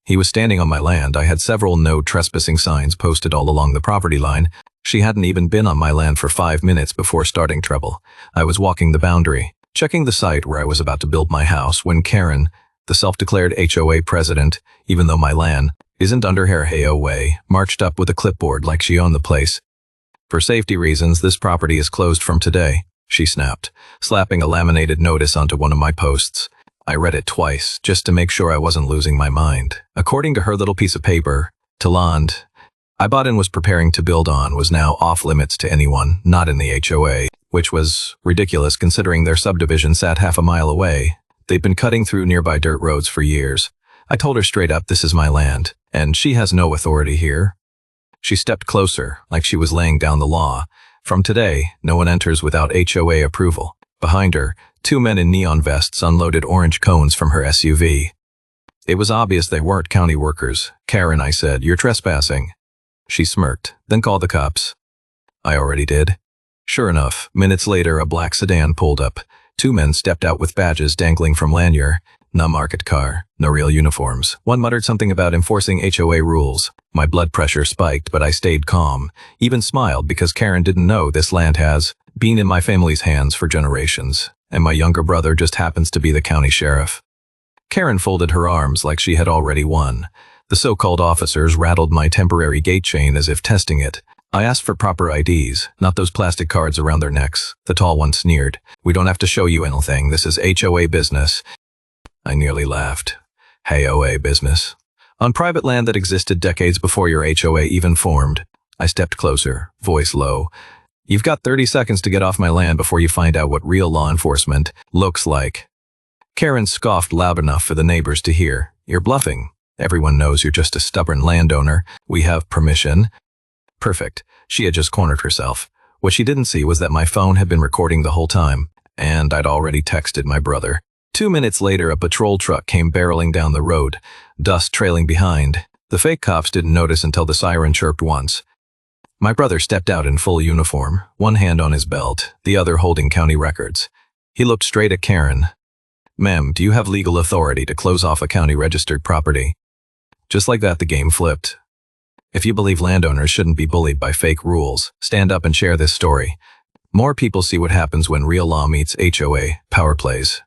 He was standing on my land. I had several no trespassing signs posted all along the property line. She hadn't even been on my land for 5 minutes before starting trouble. I was walking the boundary, checking the site where I was about to build my house, when Karen, the self-declared HOA president, even though my land isn't under her HOA, marched up with a clipboard like she owned the place. "For safety reasons, this property is closed from today," she snapped, slapping a laminated notice onto one of my posts. I read it twice, just to make sure I wasn't losing my mind. According to her little piece of paper, the land I bought and was preparing to build on was now off limits to anyone not in the HOA, which was ridiculous considering their subdivision sat half a mile away. They'd been cutting through nearby dirt roads for years. I told her straight up, this is my land, and she has no authority here. She stepped closer, like she was laying down the law. From today, no one enters without HOA approval. Behind her, 2 men in neon vests unloaded orange cones from her SUV. It was obvious they weren't county workers. "Karen," I said, "you're trespassing." She smirked, then called the cops. I already did. Sure enough, minutes later a black sedan pulled up. 2 men stepped out with badges dangling from lanyard. No market car, no real uniforms. One muttered something about enforcing HOA rules. My blood pressure spiked, but I stayed calm, even smiled because Karen didn't know this land has been in my family's hands for generations, and my younger brother just happens to be the county sheriff. Karen folded her arms like she had already won. The so-called officers rattled my temporary gate chain as if testing it. I asked for proper IDs, not those plastic cards around their necks. The tall one sneered. "We don't have to show you anything. This is HOA business." I nearly laughed. HOA business. On private land that existed decades before your HOA even formed. I stepped closer, voice low. "You've got 30 seconds to get off my land before you find out what real law enforcement looks like." Karen scoffed loud enough for the neighbors to hear. "You're bluffing. Everyone knows you're just a stubborn landowner. We have permission." Perfect. She had just cornered herself. What she didn't see was that my phone had been recording the whole time, and I'd already texted my brother. 2 minutes later, a patrol truck came barreling down the road, dust trailing behind. The fake cops didn't notice until the siren chirped once. My brother stepped out in full uniform, one hand on his belt, the other holding county records. He looked straight at Karen. "Ma'am, do you have legal authority to close off a county-registered property?" Just like that, the game flipped. If you believe landowners shouldn't be bullied by fake rules, stand up and share this story. More people see what happens when real law meets HOA power plays.